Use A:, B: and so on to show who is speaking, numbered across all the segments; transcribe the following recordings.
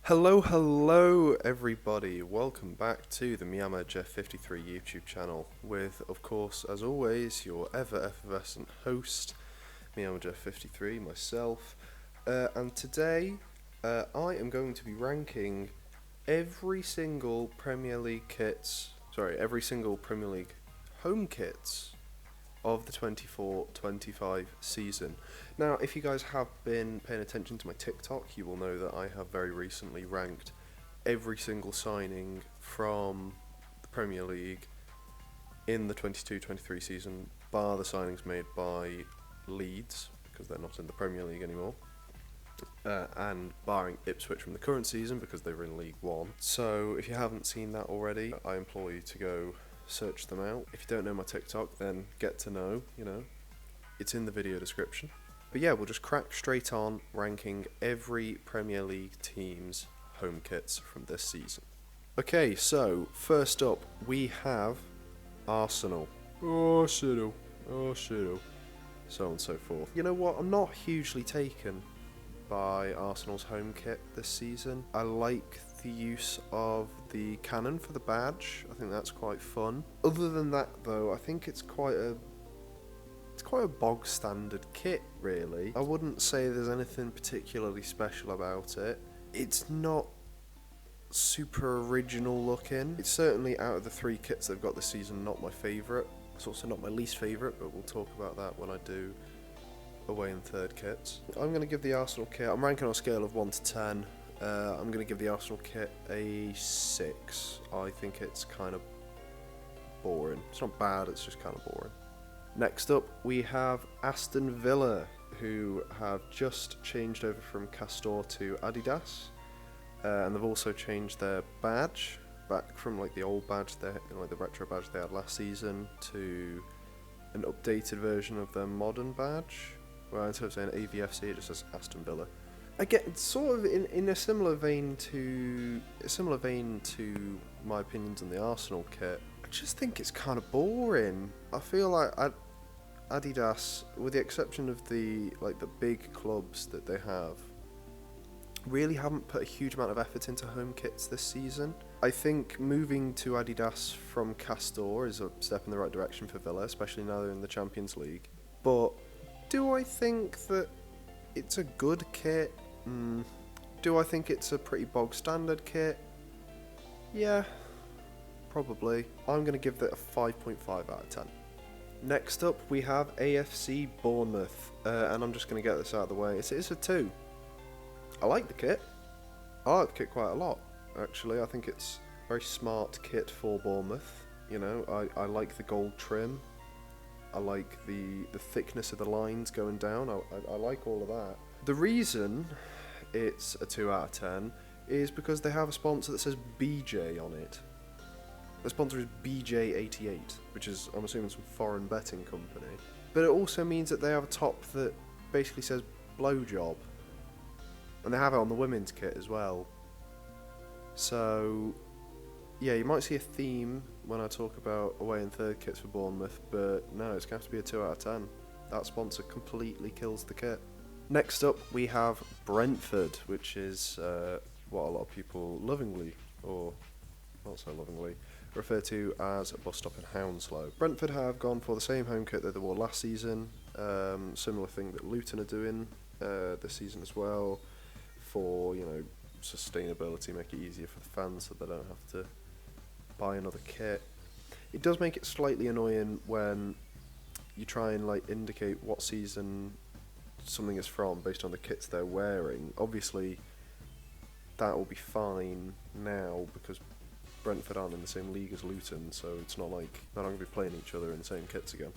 A: Hello everybody, welcome back to the Miyama Jeff 53 YouTube channel with, of course, as always, your ever effervescent host, Miyama Jeff 53, myself, and today I am going to be ranking every single Premier League home kits of the 24-25 season. Now, if you guys have been paying attention to my TikTok, you will know that I have very recently ranked every single signing from the Premier League in the 22-23 season, bar the signings made by Leeds, because they're not in the Premier League anymore, and barring Ipswich from the current season, because they were in League One. So, if you haven't seen that already, I implore you to go search them out. If you don't know my TikTok, then get to know, it's in the video description. But yeah, we'll just crack straight on ranking every Premier League team's home kits from this season. Okay, so first up we have Arsenal. Arsenal, so on and so forth. You know what, I'm not hugely taken by Arsenal's home kit this season. I like the use of the cannon for the badge. I think that's quite fun. Other than that though, I think it's quite a bog standard kit, really. I wouldn't say there's anything particularly special about it. It's not super original looking. It's certainly, out of the three kits they've got this season, not my favourite. It's also not my least favourite, but we'll talk about that when I do away and third kits. I'm going to give the Arsenal kit, I'm ranking on a scale of 1 to 10. I'm going to give the Arsenal kit a 6. I think it's kind of boring. It's not bad, it's just kind of boring. Next up, we have Aston Villa, who have just changed over from Castor to Adidas, and they've also changed their badge back from the old badge, the retro badge they had last season, to an updated version of their modern badge. Well, instead of saying AVFC, it just says Aston Villa. Again, sort of in a similar vein to my opinions on the Arsenal kit. I just think it's kind of boring. I feel like Adidas, with the exception of the big clubs that they have, really haven't put a huge amount of effort into home kits this season. I think moving to Adidas from Castor is a step in the right direction for Villa, especially now they're in the Champions League. But do I think that it's a good kit? Do I think it's a pretty bog standard kit? Yeah, probably. I'm going to give that a 5.5 out of 10. Next up, we have AFC Bournemouth, and I'm just going to get this out of the way. It's a 2. I like the kit. I like the kit quite a lot, actually. I think it's a very smart kit for Bournemouth. I like the gold trim. I like the thickness of the lines going down. I like all of that. The reason it's a 2 out of 10 is because they have a sponsor that says BJ on it. The sponsor is BJ88, which is, I'm assuming, some foreign betting company. But it also means that they have a top that basically says blowjob. And they have it on the women's kit as well. So, yeah, you might see a theme when I talk about away and third kits for Bournemouth, but no, it's going to have to be a 2 out of 10. That sponsor completely kills the kit. Next up, we have Brentford, which is what a lot of people lovingly, or not so lovingly, refer to as a bus stop in Hounslow. Brentford have gone for the same home kit that they wore last season, similar thing that Luton are doing this season as well, for sustainability, make it easier for the fans so they don't have to buy another kit. It does make it slightly annoying when you try and indicate what season something is from based on the kits they're wearing. Obviously that will be fine now because Brentford aren't in the same league as Luton, so it's not like they're not going to be playing each other in the same kits again.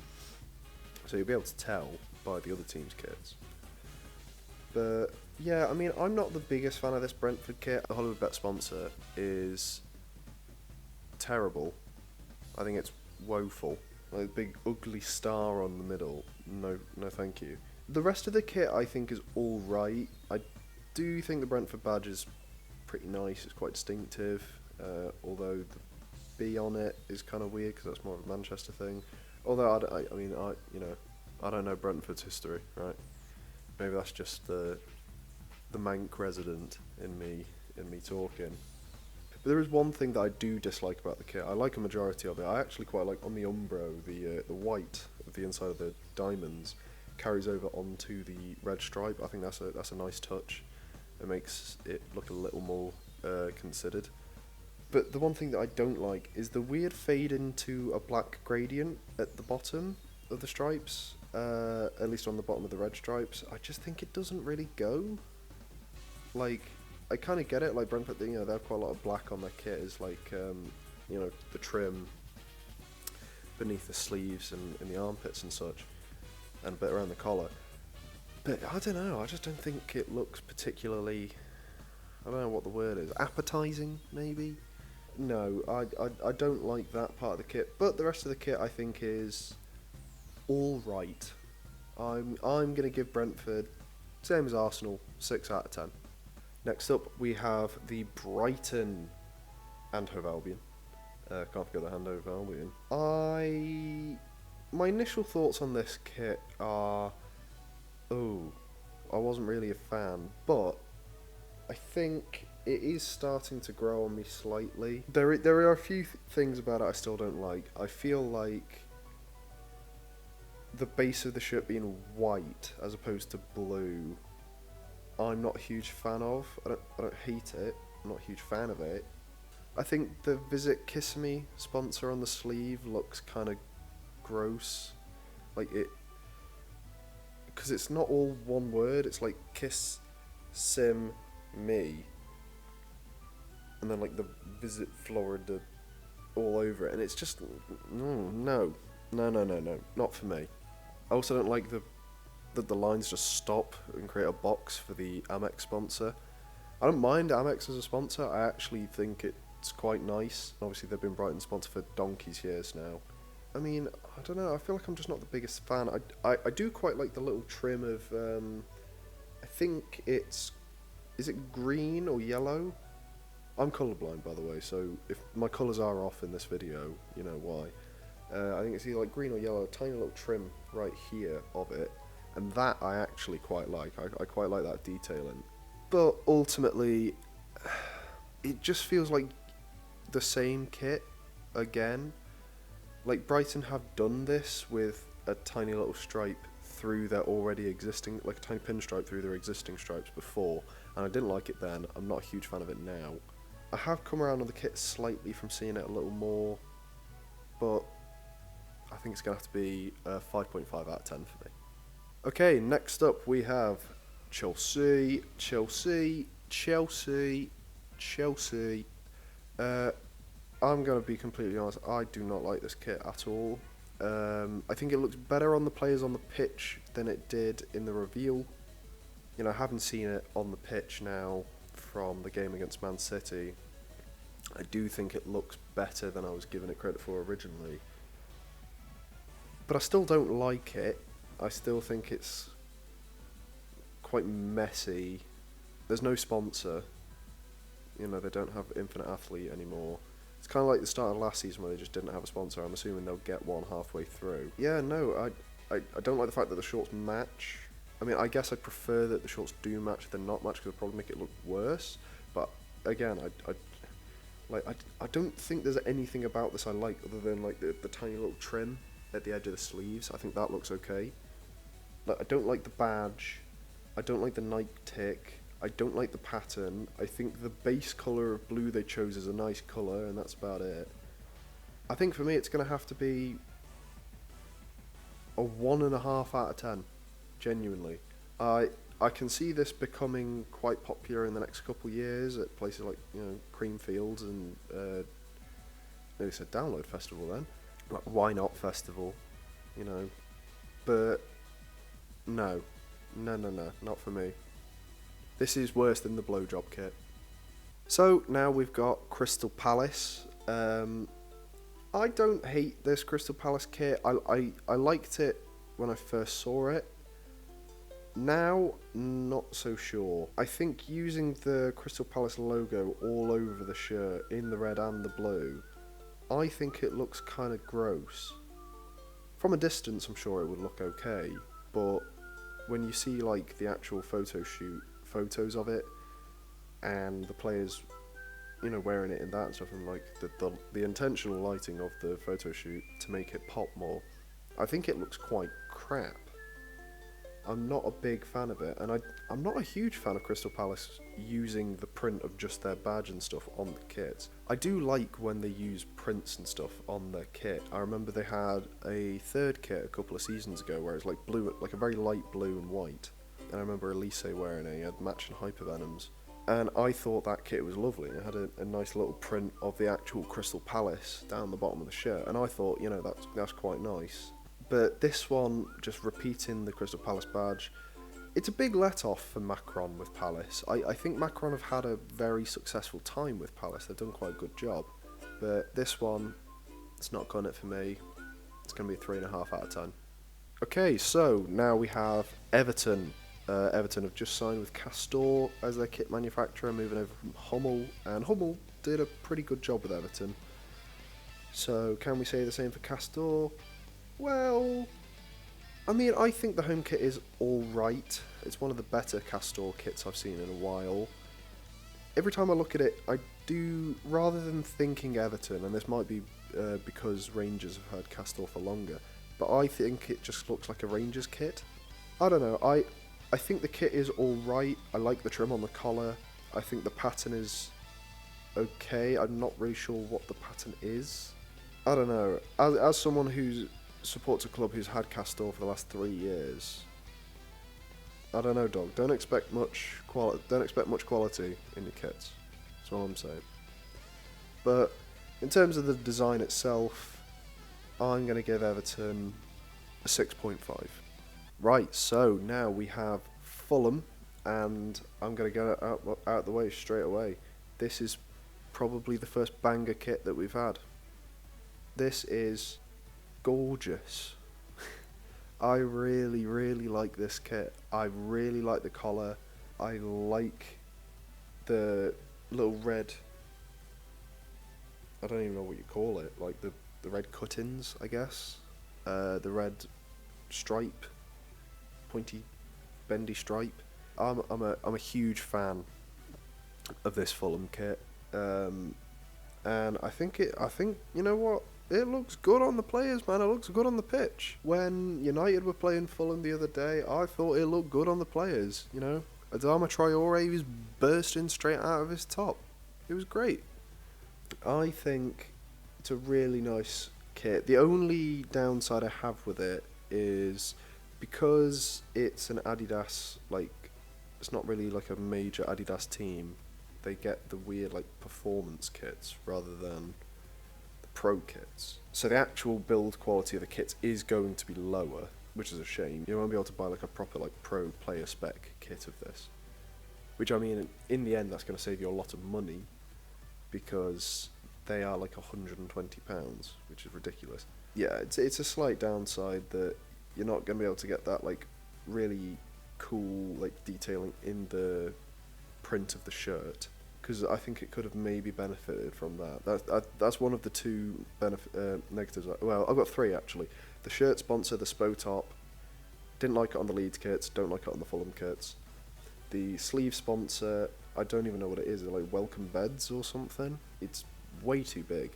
A: So you'll be able to tell by the other team's kits. But yeah, I mean, I'm not the biggest fan of this Brentford kit. The Hollywood Bet sponsor is terrible. I think it's woeful. A big ugly star on the middle. No thank you. The rest of the kit I think is alright. I do think the Brentford badge is pretty nice. It's quite distinctive. Although the B on it is kind of weird because that's more of a Manchester thing. Although I don't know Brentford's history, right? Maybe that's just the Manc resident in me in me talking. But there is one thing that I do dislike about the kit. I like a majority of it. I actually quite like on the Umbro, the white of the inside of the diamonds carries over onto the red stripe. I think that's a nice touch. It makes it look a little more considered. But the one thing that I don't like is the weird fade into a black gradient at the bottom of the stripes, at least on the bottom of the red stripes. I just think it doesn't really go. Like, I kind of get it, like Brentford, they have quite a lot of black on their kit, is like, the trim beneath the sleeves and in the armpits and such, and a bit around the collar. But I don't know, I just don't think it looks particularly, I don't know what the word is, appetizing maybe? No, I don't like that part of the kit, but the rest of the kit I think is alright. I'm going to give Brentford, same as Arsenal, 6 out of 10. Next up we have the Brighton and Hove Albion. Can't forget the hand Hove Albion. My initial thoughts on this kit are, I wasn't really a fan, but I think it is starting to grow on me slightly. There are a few things about it I still don't like. I feel like the base of the shirt being white as opposed to blue, I'm not a huge fan of. I don't hate it. I'm not a huge fan of it. I think the Visit Kiss Me sponsor on the sleeve looks kind of gross. Like it, because it's not all one word. It's like Kiss Sim Me, and then like the Visit Florida all over it, and it's just no, not for me. I also don't like that the lines just stop and create a box for the Amex sponsor. I don't mind Amex as a sponsor. I actually think it's quite nice. Obviously, they've been Brighton sponsor for donkey's years now. I mean, I don't know. I feel like I'm just not the biggest fan. I do quite like the little trim of, I think is it green or yellow? I'm colourblind, by the way, so if my colours are off in this video, you know why. I think it's either like green or yellow, a tiny little trim right here of it, and that I actually quite like. I quite like that detailing. But ultimately, it just feels like the same kit again. Like, Brighton have done this with a tiny little stripe through their already existing, like a tiny pinstripe through their existing stripes before, and I didn't like it then. I'm not a huge fan of it now. I have come around on the kit slightly from seeing it a little more, but I think it's going to have to be a 5.5 out of 10 for me. Okay, next up we have Chelsea. I'm going to be completely honest, I do not like this kit at all. I think it looks better on the players on the pitch than it did in the reveal. You know, having seen it on the pitch now from the game against Man City, I do think it looks better than I was giving it credit for originally. But I still don't like it. I still think it's quite messy. There's no sponsor. You know, they don't have Infinite Athlete anymore. It's kind of like the start of last season where they just didn't have a sponsor. I'm assuming they'll get one halfway through. Yeah, no, I don't like the fact that the shorts match. I mean, I guess I prefer that the shorts do match than not match, because it'll probably make it look worse. But again, I don't think there's anything about this I like other than like the tiny little trim at the edge of the sleeves. I think that looks okay. Like, I don't like the badge. I don't like the Nike tick. I don't like the pattern. I think the base colour of blue they chose is a nice colour, and that's about it. I think for me it's going to have to be a 1.5 out of 10. Genuinely. I can see this becoming quite popular in the next couple of years at places like, you know, Creamfields and maybe it's a Download Festival then. Like, Why Not Festival, you know. But no, not for me. This is worse than the Blowjob kit. So now we've got Crystal Palace. I don't hate this Crystal Palace kit. I liked it when I first saw it. Now, not so sure. I think using the Crystal Palace logo all over the shirt, in the red and the blue, I think it looks kind of gross. From a distance, I'm sure it would look okay, but when you see like the actual photo shoot photos of it, and the players, wearing it in that and stuff, and like the intentional lighting of the photo shoot to make it pop more, I think it looks quite crap. I'm not a big fan of it, and I'm not a huge fan of Crystal Palace using the print of just their badge and stuff on the kit. I do like when they use prints and stuff on their kit. I remember they had a third kit a couple of seasons ago where it's like blue, like a very light blue and white. And I remember Elise wearing it, he had matching Hypervenoms. And I thought that kit was lovely. It had a nice little print of the actual Crystal Palace down the bottom of the shirt, and I thought, that's quite nice. But this one, just repeating the Crystal Palace badge, it's a big let-off for Macron with Palace. I think Macron have had a very successful time with Palace. They've done quite a good job. But this one, it's not got it for me. It's going to be a 3.5 out of 10. Okay, so now we have Everton. Everton have just signed with Castore as their kit manufacturer, moving over from Hummel. And Hummel did a pretty good job with Everton. So can we say the same for Castore? Well, I mean, I think the home kit is alright. It's one of the better Castore kits I've seen in a while. Every time I look at it, I do, rather than thinking Everton, and this might be because Rangers have had Castore for longer, but I think it just looks like a Rangers kit. I don't know, I think the kit is alright. I like the trim on the collar. I think the pattern is okay. I'm not really sure what the pattern is. I don't know. As someone who supports a club who's had Castore for the last 3 years, I don't know, dog. Don't expect much quality. Don't expect much quality in your kits. That's all I'm saying. But in terms of the design itself, I'm going to give Everton a 6.5. Right, so now we have Fulham, and I'm going to get it out the way straight away. This is probably the first banger kit that we've had. This is gorgeous. I really, really like this kit. I really like the collar. I like the little red, I don't even know what you call it, like the red cut-ins, I guess. The red stripe, pointy, bendy stripe. I'm a huge fan of this Fulham kit, and I think you know what, it looks good on the players, man. It looks good on the pitch. When United were playing Fulham the other day, I thought it looked good on the players. Adama Traore was bursting straight out of his top. It was great. I think it's a really nice kit. The only downside I have with it is because it's an Adidas, it's not really like a major Adidas team, they get the weird performance kits rather than the pro kits. So the actual build quality of the kits is going to be lower, which is a shame. You won't be able to buy a proper pro player spec kit of this. Which, I mean, in the end, that's going to save you a lot of money, because they are £120, which is ridiculous. Yeah, it's a slight downside that you're not going to be able to get that really cool detailing in the print of the shirt, because I think it could have maybe benefited from that. That's one of the two negatives. Well, I've got 3 actually. The shirt sponsor, the Spo Top, didn't like it on the Leeds kits, don't like it on the Fulham kits. The sleeve sponsor, I don't even know what it is. It's Welcome Beds or something. It's way too big.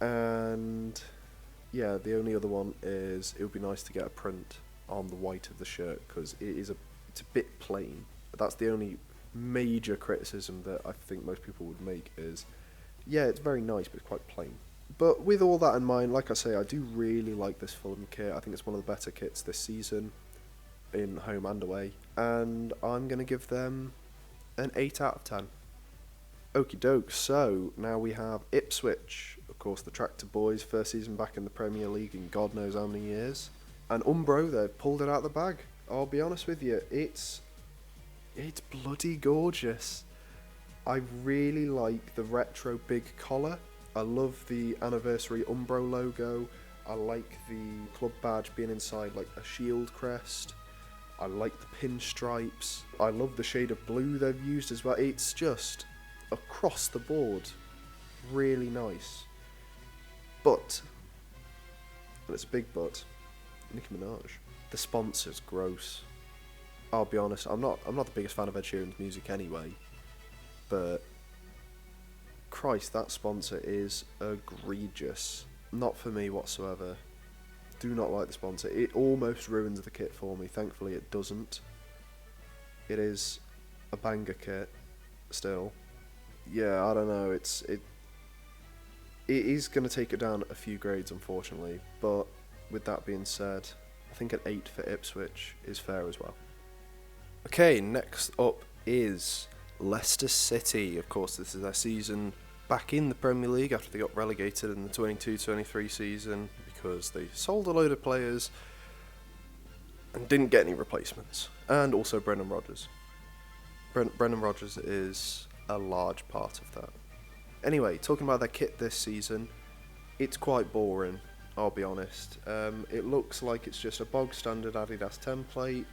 A: And yeah, the only other one is it would be nice to get a print on the white of the shirt, because it's a bit plain. That's the only major criticism that I think most people would make is, yeah, it's very nice, but it's quite plain. But with all that in mind, like I say, I do really like this Fulham kit. I think it's one of the better kits this season, in home and away, and I'm going to give them an 8 out of 10. Okie doke, so now we have Ipswich, of course the Tractor Boys, first season back in the Premier League in God knows how many years, and Umbro, they've pulled it out of the bag. I'll be honest with you, it's bloody gorgeous. I really like the retro big collar. I love the anniversary Umbro logo. I like the club badge being inside a shield crest. I like the pinstripes. I love the shade of blue they've used as well. It's just across the board really nice. But, and it's a big but, Nicki Minaj, the sponsor's gross. I'll be honest, I'm not the biggest fan of Ed Sheeran's music anyway, but Christ, that sponsor is egregious. Not for me whatsoever. Do not like the sponsor. It almost ruins the kit for me. Thankfully it doesn't. It is a banger kit still. Yeah, I don't know, it is going to take it down a few grades, unfortunately, but with that being said, I think an 8 for Ipswich is fair as well. Okay, next up is Leicester City. Of course, this is their season back in the Premier League after they got relegated in the 22-23 season because they sold a load of players and didn't get any replacements. And also Brendan Rodgers. Brendan Rodgers is a large part of that. Anyway, talking about their kit this season, it's quite boring, I'll be honest. It looks like it's just a bog standard Adidas template.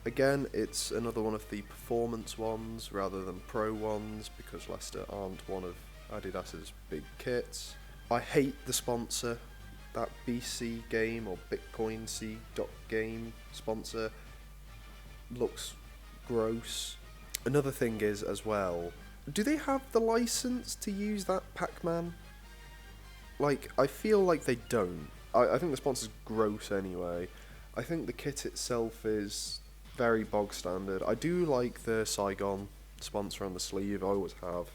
A: Again, it's another one of the performance ones rather than pro ones because Leicester aren't one of Adidas's big kits. I hate the sponsor, that BC game or Bitcoin C.game sponsor looks gross. Another thing is as well, do they have the license to use that Pac-Man? Like, I feel like they don't. I think the sponsor's gross anyway. I think the kit itself is very bog standard. I do like the Saigon sponsor on the sleeve, I always have,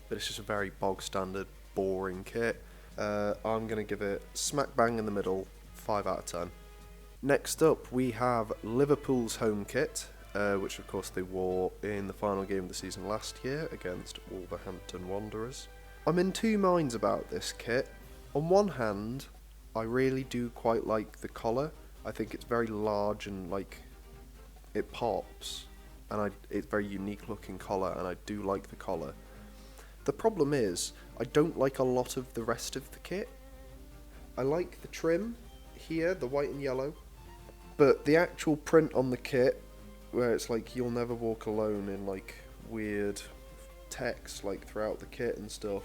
A: but it's just a very bog standard, boring kit. I'm going to give it smack bang in the middle, 5 out of 10. Next up, we have Liverpool's home kit, which of course they wore in the final game of the season last year against Wolverhampton Wanderers. I'm in two minds about this kit. On one hand, I really do quite like the collar. I think it's very large and like it pops, and it's very unique looking collar, and I do like the collar. The problem is, I don't like a lot of the rest of the kit. I like the trim here, the white and yellow, but the actual print on the kit, where it's like "You'll never walk alone" in like weird text like throughout the kit and stuff,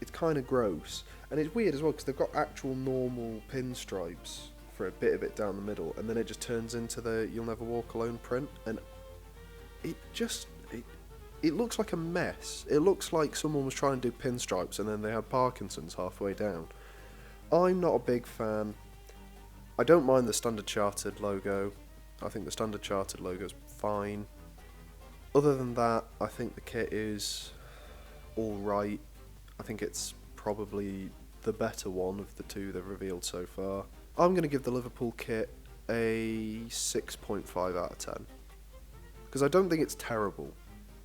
A: it's kind of gross. And it's weird as well because they've got actual normal pinstripes for a bit of it down the middle, and then it just turns into the "You'll never walk alone" print, and it looks like a mess. It looks like someone was trying to do pinstripes and then they had Parkinson's halfway down. I'm not a big fan. I don't mind the Standard Chartered logo. I think the Standard Chartered logo's fine. Other than that, I think the kit is alright. I think it's probably the better one of the two they've revealed so far. I'm going to give the Liverpool kit a 6.5 out of 10. Because I don't think it's terrible.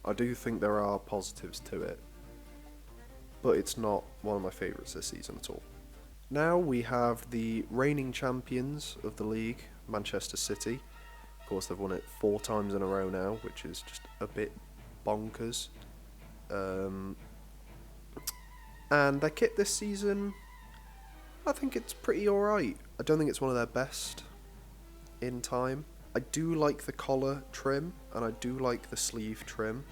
A: I do think there are positives to it. But it's not one of my favourites this season at all. Now we have the reigning champions of the league, Manchester City. Of course, they've won it 4 times in a row now, which is just a bit bonkers. And their kit this season, I think it's pretty alright. I don't think it's one of their best in time. I do like the collar trim, and I do like the sleeve trim.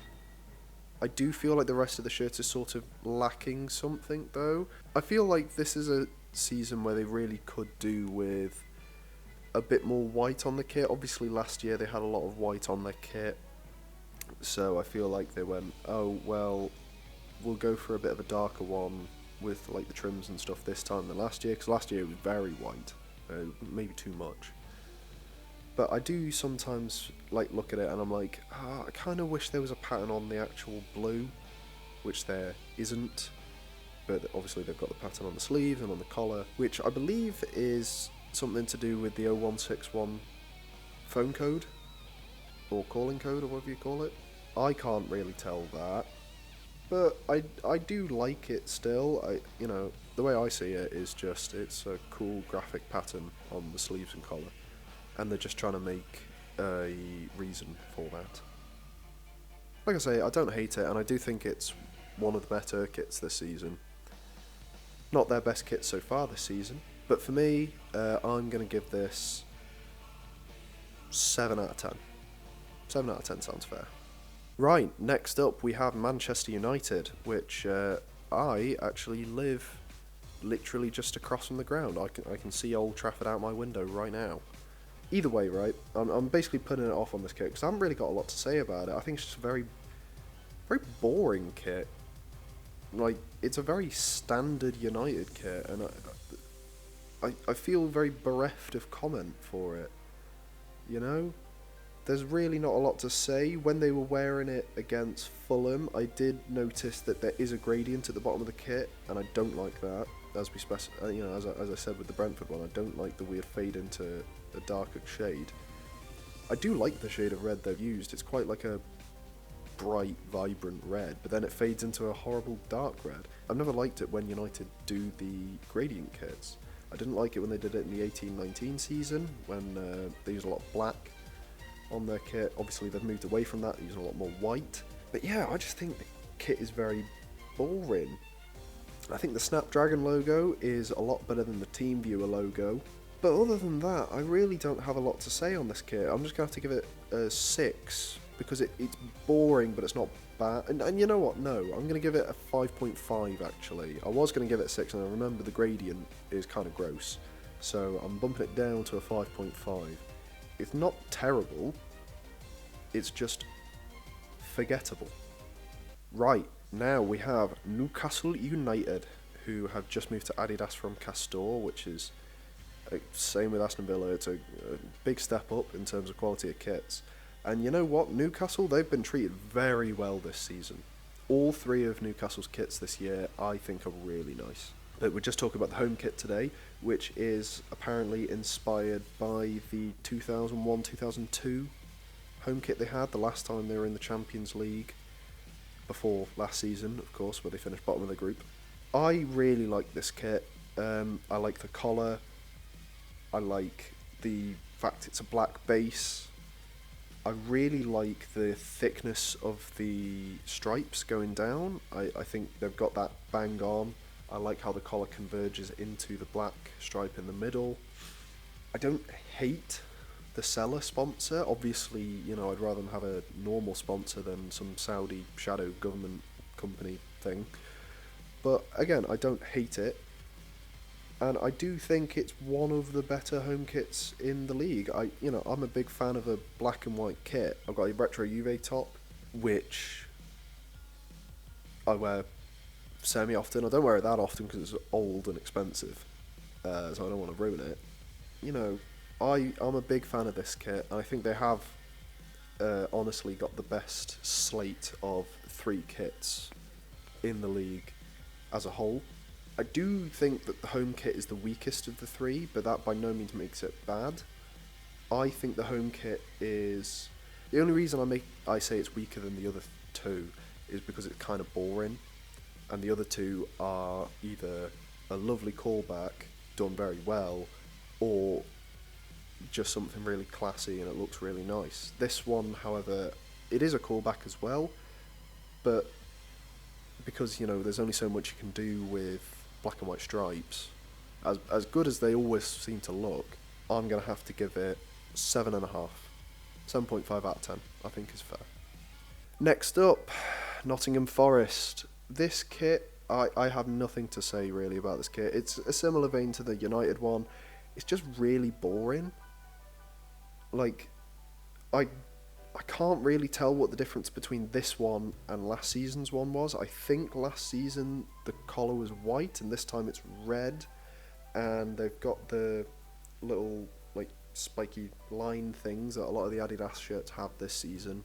A: I do feel like the rest of the shirt is sort of lacking something, though. I feel like this is a season where they really could do with a bit more white on the kit. Obviously, last year they had a lot of white on their kit, so I feel like they went, oh, well, we'll go for a bit of a darker one with like the trims and stuff this time than last year, because last year it was very white, maybe too much. But I do sometimes like look at it and I'm like, I kind of wish there was a pattern on the actual blue, which there isn't. But obviously they've got the pattern on the sleeves and on the collar, which I believe is something to do with the 0161 phone code, or calling code, or whatever you call it. I can't really tell that, but I do like it still. The way I see it is just it's a cool graphic pattern on the sleeves and collar, and they're just trying to make a reason for that. Like I say, I don't hate it, and I do think it's one of the better kits this season. Not their best kit so far this season, but for me, I'm going to give this 7 out of 10. 7 out of 10 sounds fair. Right, next up we have Manchester United, which I actually live literally just across from the ground. I can see Old Trafford out my window right now. Either way, right, I'm basically putting it off on this kit because I haven't really got a lot to say about it. I think it's just a very, very boring kit. Like, it's a very standard United kit, and I feel very bereft of comment for it. You know? There's really not a lot to say. When they were wearing it against Fulham, I did notice that there is a gradient at the bottom of the kit, and I don't like that. As I said with the Brentford one, I don't like the weird fade into a darker shade. I do like the shade of red they've used. It's quite like a bright, vibrant red, but then it fades into a horrible dark red. I've never liked it when United do the gradient kits. I didn't like it when they did it in the 18-19 season, when they used a lot of black on their kit. Obviously they've moved away from that, they're using a lot more white. But yeah, I just think the kit is very boring. I think the Snapdragon logo is a lot better than the TeamViewer logo. But other than that, I really don't have a lot to say on this kit. I'm just going to have to give it a 6, because it's boring, but it's not bad. And you know what? No, I'm going to give it a 5.5 actually. I was going to give it a 6, and I remember the gradient is kind of gross. So I'm bumping it down to a 5.5. It's not terrible, it's just forgettable. Right, now we have Newcastle United, who have just moved to Adidas from Castore, which is same with Aston Villa. It's a big step up in terms of quality of kits. And you know what? Newcastle, they've been treated very well this season. All 3 of Newcastle's kits this year, I think, are really nice. But we're just talking about the home kit today, which is apparently inspired by the 2001-2002 home kit they had the last time they were in the Champions League, before last season, of course, where they finished bottom of the group. I really like this kit. I like the collar. I like the fact it's a black base. I really like the thickness of the stripes going down. I think they've got that bang on. I like how the collar converges into the black stripe in the middle. I don't hate the seller sponsor. Obviously, you know, I'd rather them have a normal sponsor than some Saudi shadow government company thing. But again, I don't hate it. And I do think it's one of the better home kits in the league. I'm a big fan of a black and white kit. I've got a retro Juve top, which I wear semi-often. I don't wear it that often because it's old and expensive, so I don't want to ruin it. You know, I'm a big fan of this kit, and I think they have honestly got the best slate of 3 kits in the league as a whole. I do think that the home kit is the weakest of the 3, but that by no means makes it bad. I think the home kit is... The only reason I say it's weaker than the other 2 is because it's kind of boring, and the other 2 are either a lovely callback done very well, or just something really classy and it looks really nice. This one, however, it is a callback as well, but because, you know, there's only so much you can do with black and white stripes, as good as they always seem to look, I'm going to have to give it 7.5. 7.5 out of 10, I think is fair. Next up, Nottingham Forest. This kit, I have nothing to say really about this kit. It's a similar vein to the United one. It's just really boring. Like, I can't really tell what the difference between this one and last season's one was. I think last season the collar was white and this time it's red, and they've got the little like spiky line things that a lot of the Adidas shirts have this season.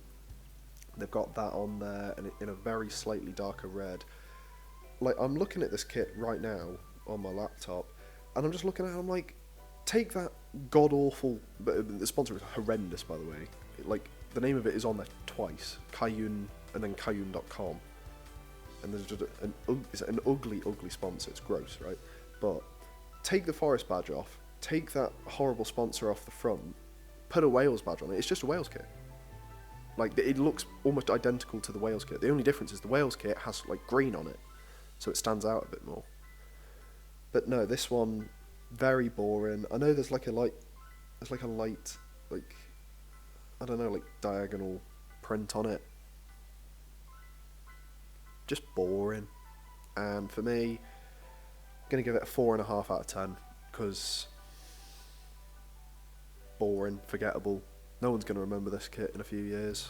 A: They've got that on there and in a very slightly darker red. Like, I'm looking at this kit right now on my laptop and I'm just looking at it, I'm like, take that god-awful... The sponsor is horrendous, by the way. Like, the name of it is on there twice. Kayun and then Kayun.com. And there's just it's an ugly, ugly sponsor. It's gross, right? But take the Forest badge off. Take that horrible sponsor off the front. Put a Wales badge on it. It's just a Wales kit. Like, it looks almost identical to the Wales kit. The only difference is the Wales kit has, like, green on it. So it stands out a bit more. But no, this one... very boring. I know there's like a light, I don't know, like diagonal print on it. Just boring. And for me, I'm going to give it a 4.5 out of 10, because boring, forgettable. No one's going to remember this kit in a few years.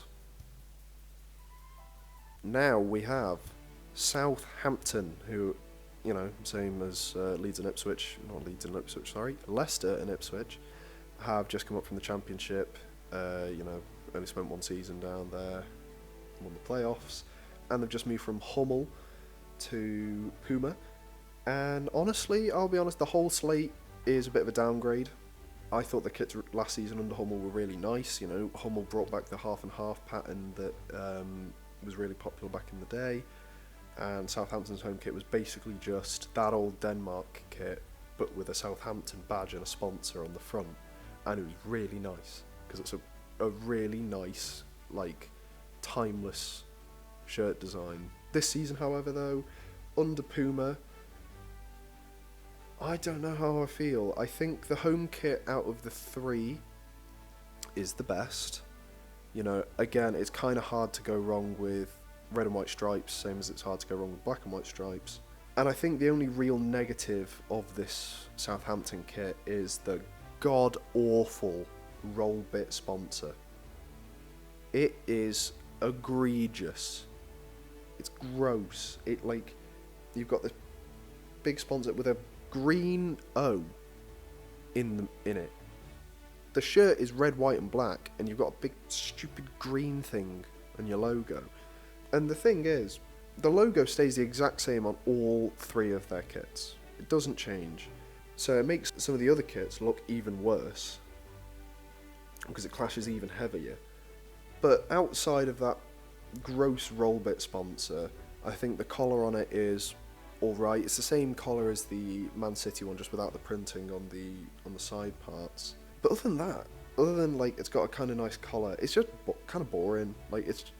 A: Now we have Southampton, who, same as Leeds and Ipswich, not Leeds and Ipswich, sorry, Leicester and Ipswich, have just come up from the Championship. Only spent one season down there, won the playoffs, and they've just moved from Hummel to Puma. And honestly, I'll be honest, the whole slate is a bit of a downgrade. I thought the kits last season under Hummel were really nice. Hummel brought back the half and half pattern that was really popular back in the day, and Southampton's home kit was basically just that old Denmark kit, but with a Southampton badge and a sponsor on the front, and it was really nice because it's a really nice, like, timeless shirt design. This season, however, though, under Puma, I don't know how I feel. I think the home kit out of the three is the best. Again, it's kind of hard to go wrong with red and white stripes, same as it's hard to go wrong with black and white stripes. And I think the only real negative of this Southampton kit is the god-awful roll bit sponsor. It is egregious. It's gross. You've got this big sponsor with a green O in it. The shirt is red, white and black, and you've got a big stupid green thing on your logo. And the thing is, the logo stays the exact same on all three of their kits. It doesn't change. So it makes some of the other kits look even worse, because it clashes even heavier. But outside of that gross roll bit sponsor, I think the collar on it is alright. It's the same collar as the Man City one, just without the printing on the side parts. But other than it's got a kind of nice collar, it's just kind of boring. It's,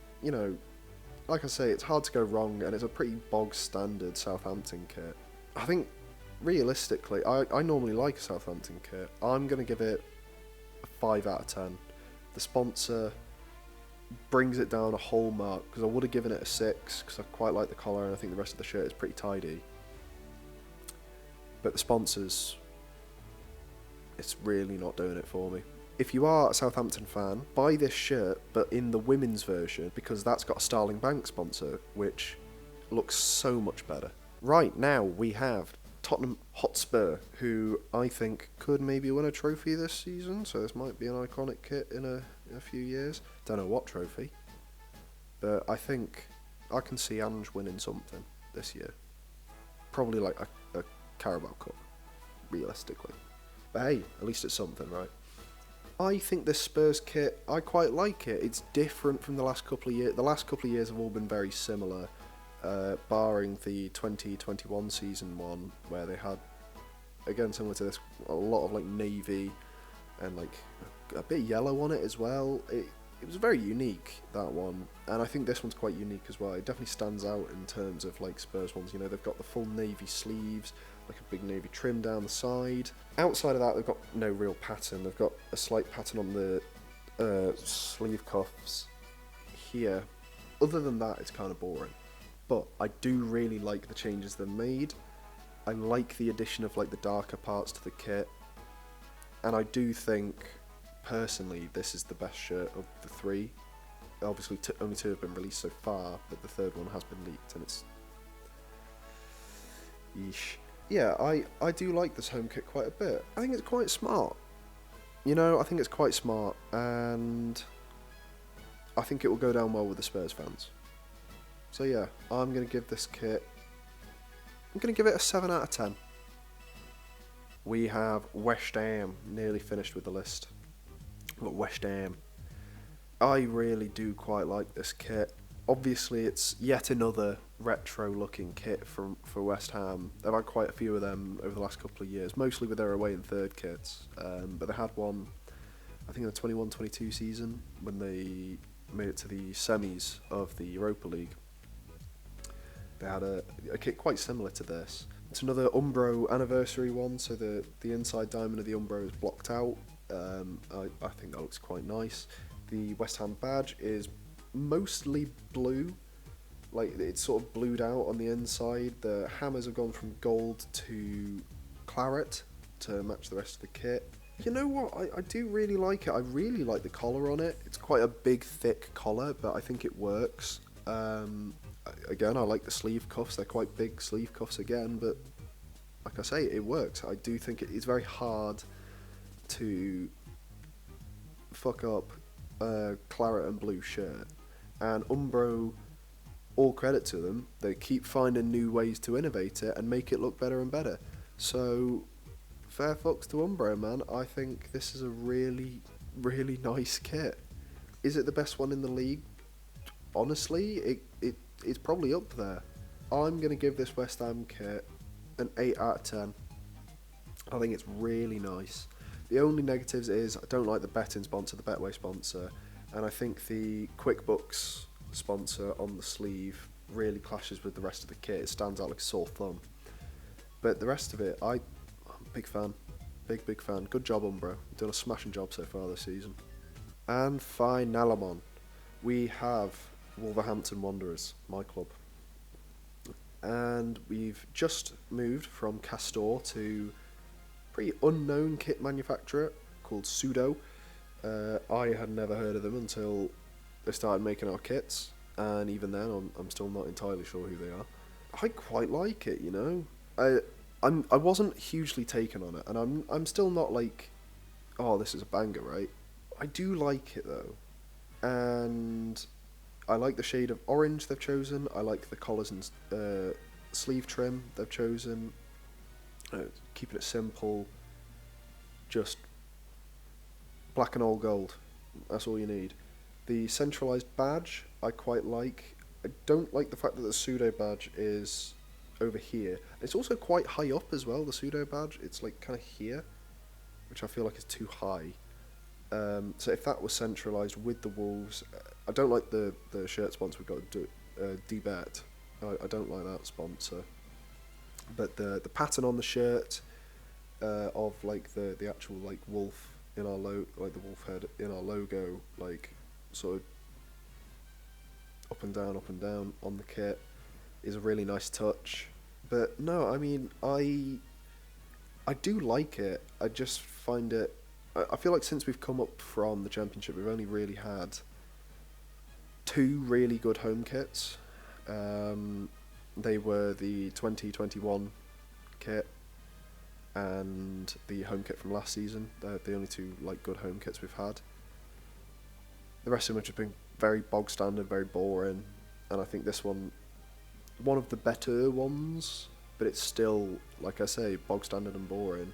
A: like I say, it's hard to go wrong, and it's a pretty bog standard Southampton kit. I think, realistically, I normally like a Southampton kit. I'm going to give it a 5 out of 10. The sponsor brings it down a whole mark, because I would have given it a 6, because I quite like the collar, and I think the rest of the shirt is pretty tidy. But the sponsors, it's really not doing it for me. If you are a Southampton fan, buy this shirt, but in the women's version, because that's got a Starling Bank sponsor, which looks so much better. Right, now we have Tottenham Hotspur, who I think could maybe win a trophy this season, so this might be an iconic kit in a few years. Don't know what trophy, but I think I can see Ange winning something this year. Probably like a Carabao Cup, realistically. But hey, at least it's something, right? I think this Spurs kit, I quite like it. It's different from the last couple of years. The last couple of years have all been very similar, barring the 2021 season one, where they had, again similar to this, a lot of navy and a bit of yellow on it as well. It was very unique, that one, and I think this one's quite unique as well. It definitely stands out in terms of Spurs ones. They've got the full navy sleeves, a big navy trim down the side. Outside of that, they've got no real pattern. They've got a slight pattern on the sleeve cuffs here. Other than that, it's kind of boring. But I do really like the changes they've made. I like the addition of the darker parts to the kit. And I do think, personally, this is the best shirt of the three. Obviously, only 2 have been released so far, but the 3rd one has been leaked, and it's... yeesh. Yeah, I do like this home kit quite a bit. I think it's quite smart. I think it's quite smart, and I think it will go down well with the Spurs fans. So yeah, I'm going to give this kit... I'm going to give it a 7 out of 10. We have West Ham, nearly finished with the list. We've got West Ham. I really do quite like this kit. Obviously, it's yet another retro-looking kit for West Ham. They've had quite a few of them over the last couple of years, mostly with their away and third kits. But they had one, I think, in the 21-22 season, when they made it to the semis of the Europa League. They had a kit quite similar to this. It's another Umbro anniversary one, so the inside diamond of the Umbro is blocked out. I think that looks quite nice. The West Ham badge is mostly blue, it's sort of blued out on the inside. The hammers have gone from gold to claret to match the rest of the kit. You know what, I do really like it. I really like the collar on it. It's quite a big, thick collar, but I think it works. Again, I like the sleeve cuffs. They're quite big sleeve cuffs again, but like I say, it works. I do think it's very hard to fuck up a claret and blue shirt. And Umbro, all credit to them, they keep finding new ways to innovate it and make it look better and better. So, fair fucks to Umbro, man. I think this is a really, really nice kit. Is it the best one in the league? Honestly, it's probably up there. I'm going to give this West Ham kit an 8 out of 10. I think it's really nice. The only negatives is I don't like the betting sponsor, the Betway sponsor, and I think the QuickBooks sponsor on the sleeve really clashes with the rest of the kit. It stands out like a sore thumb. But the rest of it, I'm a big fan. Big fan. Good job, Umbro. You've done a smashing job so far this season. And finalement, we have Wolverhampton Wanderers, my club. And we've just moved from Castor to a pretty unknown kit manufacturer called Pseudo. I had never heard of them until they started making our kits, and even then I'm still not entirely sure who they are. I quite like it, you know. I wasn't hugely taken on it, and I'm still not like, oh, this is a banger, right? I do like it though, and I like the shade of orange they've chosen. I like the collars and sleeve trim they've chosen. Keeping it simple, just black and all gold. That's all you need. The centralised badge I quite like. I don't like the fact that the Pseudo badge is over here. It's also quite high up as well, the Pseudo badge. It's like kind of here, which I feel like is too high. So if that was centralised with the Wolves, I don't like the shirt sponsor we've got, DBet. I don't like that sponsor. But the pattern on the shirt of like the actual like wolf in our like the wolf head in our logo, like sort of up and down on the kit is a really nice touch. But no, I mean I do like it. I just find it. I feel like since we've come up from the Championship, we've only really had 2 really good home kits. They were the 2021 kit and the home kit from last season. They're the only 2 like good home kits we've had. The rest of them have just been very bog standard, very boring, and I think this one of the better ones, but it's still, like I say, bog standard and boring.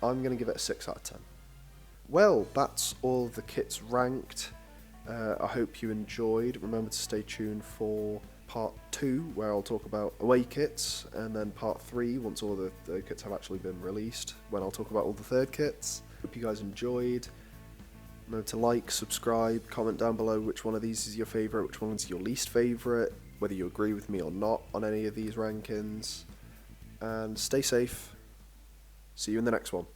A: I'm going to give it a 6 out of 10. Well, that's all the kits ranked. I hope you enjoyed. Remember to stay tuned for part 2, where I'll talk about away kits, and then part 3, once all the kits have actually been released, when I'll talk about all the third kits. Hope you guys enjoyed. Remember to like, subscribe, comment down below which one of these is your favourite, which one is your least favourite, whether you agree with me or not on any of these rankings. And stay safe. See you in the next one.